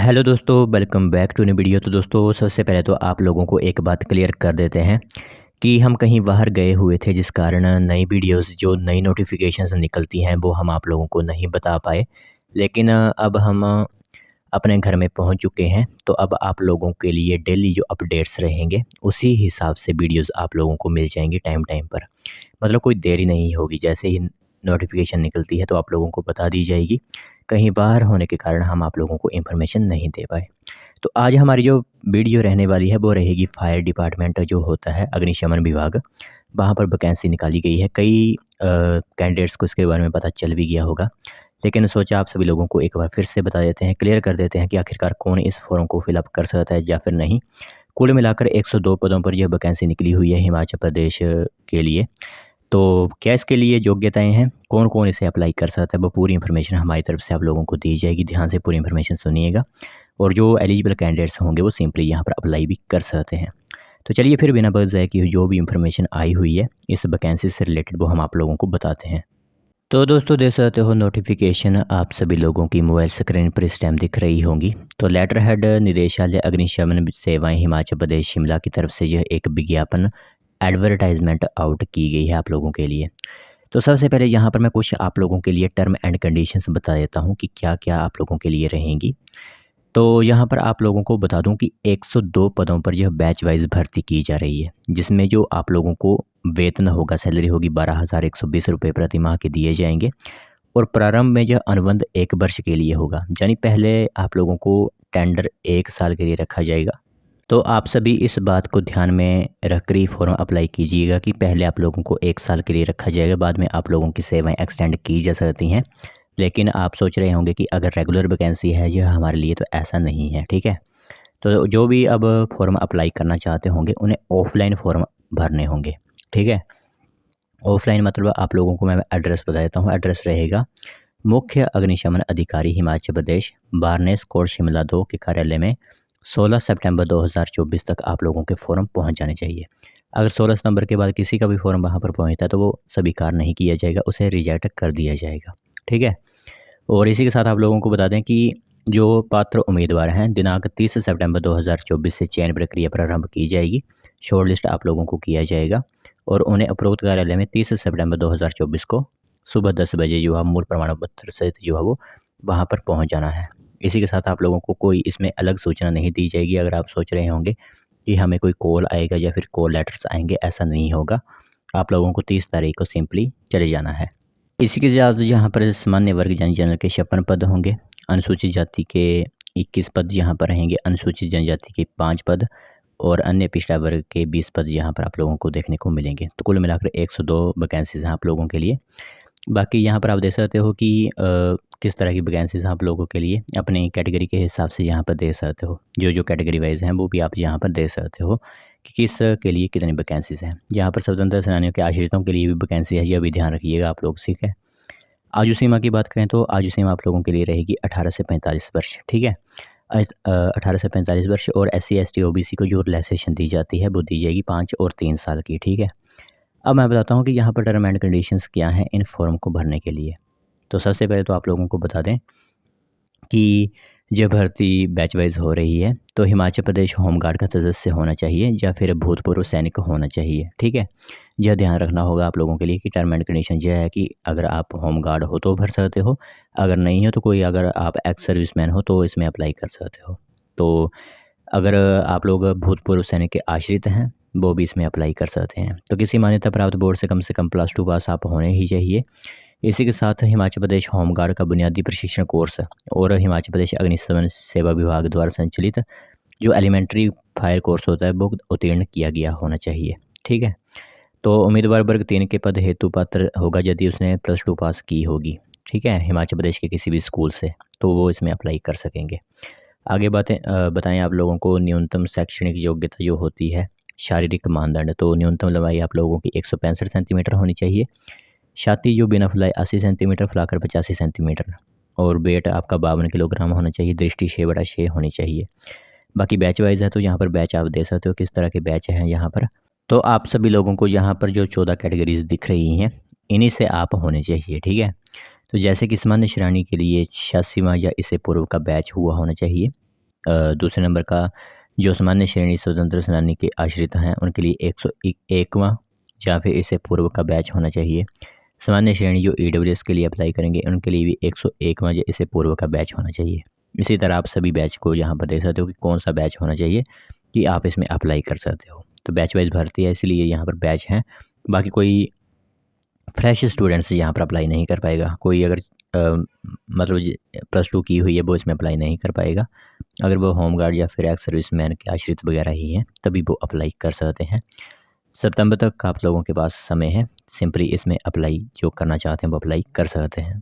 Hello दोस्तों, welcome back to new video. तो दोस्तों, सबसे पहले तो आप लोगों को एक बात क्लियर कर देते हैं कि हम कहीं बाहर गए हुए थे, जिस कारण नई वीडियोस जो नई नोटिफिकेशंस निकलती हैं वो हम आप लोगों को नहीं बता पाए। लेकिन अब हम अपने घर में पहुंच चुके हैं, तो अब आप लोगों के लिए डेली जो अपडेट्स रहेंगे उसी हिसाब से वीडियोस आप लोगों को मिल जाएंगी टाइम टाइम पर। मतलब कोई देरी नहीं होगी, जैसे ही नोटिफिकेशन निकलती है तो आप लोगों को बता दी जाएगी। कहीं बाहर होने के कारण हम आप लोगों को इन्फॉर्मेशन नहीं दे पाए। तो आज हमारी जो वीडियो रहने वाली है वो रहेगी फायर डिपार्टमेंट जो होता है, अग्निशमन विभाग। वहाँ पर वैकेंसी निकाली गई है। कई कैंडिडेट्स को इसके बारे में पता चल भी गया होगा, लेकिन सोचा आप सभी लोगों को एक बार फिर से बता देते हैं, क्लियर कर देते हैं कि आखिरकार कौन इस फॉर्म को फिलअप कर सकता है या फिर नहीं। कुल मिलाकर 102 पदों पर यह वैकेंसी निकली हुई है हिमाचल प्रदेश के लिए। तो क्या इसके लिए योग्यताएँ हैं, कौन-कौन इसे अप्लाई कर सकता है, वो पूरी इन्फॉर्मेशन हमारी तरफ से आप लोगों को दी जाएगी। ध्यान से पूरी इन्फॉर्मेशन सुनिएगा और जो एलिजिबल कैंडिडेट्स होंगे वो सिंपली यहाँ पर अप्लाई भी कर सकते हैं। तो चलिए फिर बिना वजह की जो भी इन्फॉर्मेशन आई हुई है इस वैकेंसी से रिलेटेड वो हम आप लोगों को बताते हैं। तो दोस्तों, देख सकते हो नोटिफिकेशन आप सभी लोगों की मोबाइल स्क्रीन पर इस टाइम दिख रही होंगी। तो लेटर हेड निदेशालय अग्निशमन सेवाएं हिमाचल प्रदेश शिमला की तरफ से यह एक विज्ञापन एडवर्टाइजमेंट आउट की गई है आप लोगों के लिए। तो सबसे पहले यहाँ पर मैं कुछ आप लोगों के लिए टर्म एंड कंडीशंस बता देता हूँ कि क्या क्या आप लोगों के लिए रहेंगी। तो यहाँ पर आप लोगों को बता दूँ कि 102 पदों पर यह बैच वाइज भर्ती की जा रही है, जिसमें जो आप लोगों को वेतन होगा, सैलरी होगी 12,120 रुपये प्रति माह के दिए जाएंगे। और प्रारंभ में यह अनुबंध 1 वर्ष के लिए होगा, यानी पहले आप लोगों को टेंडर 1 साल के लिए रखा जाएगा। तो आप सभी इस बात को ध्यान में रखकर ही फॉर्म अप्लाई कीजिएगा कि पहले आप लोगों को 1 साल के लिए रखा जाएगा, बाद में आप लोगों की सेवाएं एक्सटेंड की जा सकती हैं। लेकिन आप सोच रहे होंगे कि अगर रेगुलर वैकेंसी है यह हमारे लिए, तो ऐसा नहीं है, ठीक है। तो जो भी अब फॉर्म अप्लाई करना चाहते होंगे उन्हें ऑफलाइन फॉर्म भरने होंगे, ठीक है। ऑफलाइन मतलब आप लोगों को मैं एड्रेस बता देता हूँ। एड्रेस रहेगा मुख्य अग्निशमन अधिकारी हिमाचल प्रदेश, बारनेस कोट शिमला 2 के कार्यालय में 16 सितंबर 2024 तक आप लोगों के फॉर्म पहुंच जाने चाहिए। अगर 16 सितंबर के बाद किसी का भी फॉर्म वहां पर पहुंचता है तो वो स्वीकार नहीं किया जाएगा, उसे रिजेक्ट कर दिया जाएगा, ठीक है। और इसी के साथ आप लोगों को बता दें कि जो पात्र उम्मीदवार हैं, दिनांक 30 सितंबर 2024 से चयन प्रक्रिया प्रारंभ की जाएगी। शॉर्ट लिस्ट आप लोगों को किया जाएगा और उन्हें उपरोक्त कार्यालय में 30 सितंबर 2024 को सुबह 10 बजे जो है मूल प्रमाण पत्र सहित जो है वो वहाँ पर पहुँच जाना है। इसी के साथ आप लोगों को कोई इसमें अलग सूचना नहीं दी जाएगी। अगर आप सोच रहे होंगे कि हमें कोई कॉल आएगा या फिर कॉल लेटर्स आएंगे, ऐसा नहीं होगा। आप लोगों को 30 तारीख को सिंपली चले जाना है। इसी के साथ यहाँ पर सामान्य वर्ग यानी जनरल के 56 पद होंगे, अनुसूचित जाति के 21 पद यहाँ पर रहेंगे, अनुसूचित जनजाति के 5 पद और अन्य पिछड़ा वर्ग के 20 पद यहाँ पर आप लोगों को देखने को मिलेंगे। तो कुल मिलाकर 102 वैकेंसीज हैं आप लोगों के लिए। बाकी यहाँ पर आप देख सकते हो कि किस तरह की वैकेंसीज आप लोगों के लिए अपनी कैटेगरी के हिसाब से यहाँ पर दे सकते हो। जो कैटेगरी वाइज हैं वो भी आप यहाँ पर दे सकते हो कि किस के लिए कितनी वैकेंसीज हैं। यहाँ पर स्वतंत्र सेनानियों के आश्रितों के लिए भी वैकेंसी है, यह भी ध्यान रखिएगा आप लोग, ठीक है। आयु सीमा की बात करें तो आयु सीमा आप लोगों के लिए रहेगी 18 से 45 वर्ष, ठीक है। 18 से 45 वर्ष। और SC ST OBC को जो रिलैक्सेशन दी जाती है वो दी जाएगी 5 और 3 साल की, ठीक है। अब मैं बताता हूँ कि यहाँ पर टर्म एंड कंडीशंस क्या हैं इन फॉर्म को भरने के लिए। तो सबसे पहले तो आप लोगों को बता दें कि जब भर्ती बैच वाइज हो रही है तो हिमाचल प्रदेश होमगार्ड का सदस्य होना चाहिए या फिर भूतपूर्व सैनिक होना चाहिए, ठीक है। यह ध्यान रखना होगा आप लोगों के लिए कि टर्म एंड कंडीशन यह है कि अगर आप होमगार्ड हो तो भर सकते हो, अगर नहीं हो तो कोई, अगर आप एक्स सर्विसमैन हो तो इसमें अप्लाई कर सकते हो। तो अगर आप लोग भूतपूर्व सैनिक के आश्रित हैं वो भी इसमें अप्लाई कर सकते हैं। तो किसी मान्यता प्राप्त बोर्ड से कम +2 पास आप होने ही चाहिए। इसी के साथ हिमाचल प्रदेश होमगार्ड का बुनियादी प्रशिक्षण कोर्स और हिमाचल प्रदेश अग्निशमन सेवा विभाग द्वारा संचालित जो एलिमेंट्री फायर कोर्स होता है वो उत्तीर्ण किया गया होना चाहिए, ठीक है। तो उम्मीदवार वर्ग 3 के पद हेतु पात्र होगा यदि उसने +2 पास की होगी, ठीक है, हिमाचल प्रदेश के किसी भी स्कूल से, तो वो इसमें अप्लाई कर सकेंगे। आगे बताएं आप लोगों को न्यूनतम शैक्षणिक योग्यता जो होती है, शारीरिक मानदंड। तो न्यूनतम लंबाई आप लोगों की 165 सेंटीमीटर होनी चाहिए। छाती जो बिना फुलाए 80 सेंटीमीटर, फुलाकर 85 सेंटीमीटर। और वेट आपका 52 किलोग्राम होना चाहिए। दृष्टि 6/6 होनी चाहिए। बाकी बैच वाइज है तो यहाँ पर बैच आप दे सकते हो, किस तरह के बैच हैं यहाँ पर। तो आप सभी लोगों को यहाँ पर जो 14 कैटेगरीज दिख रही हैं इन्हीं से आप होने चाहिए, ठीक है। तो जैसे कि सामान्य श्रेणी के लिए 86वां या इससे पूर्व का बैच हुआ होना चाहिए। दूसरे नंबर का जो सामान्य श्रेणी स्वतंत्र सेनानी के आश्रित हैं उनके लिए 101वां या फिर इससे पूर्व का बैच होना चाहिए। सामान्य श्रेणी जो ईडब्ल्यूएस के लिए अप्लाई करेंगे उनके लिए भी 101वां या इससे पूर्व का बैच होना चाहिए। इसी तरह आप सभी बैच को यहाँ पर देख सकते हो कि कौन सा बैच होना चाहिए कि आप इसमें अप्लाई कर सकते हो। तो बैच वाइज भर्ती है इसलिए यहाँ पर बैच हैं। बाकी कोई फ्रेश स्टूडेंट्स यहाँ पर अप्लाई नहीं कर पाएगा। कोई अगर मतलब +2 की हुई है वो इसमें अप्लाई नहीं कर पाएगा। अगर वो होमगार्ड या फिर एक्स सर्विसमैन के आश्रित वगैरह ही हैं तभी वो अप्लाई कर सकते हैं। सितंबर तक आप लोगों के पास समय है, सिंपली इसमें अप्लाई जो करना चाहते हैं वो अप्लाई कर सकते हैं।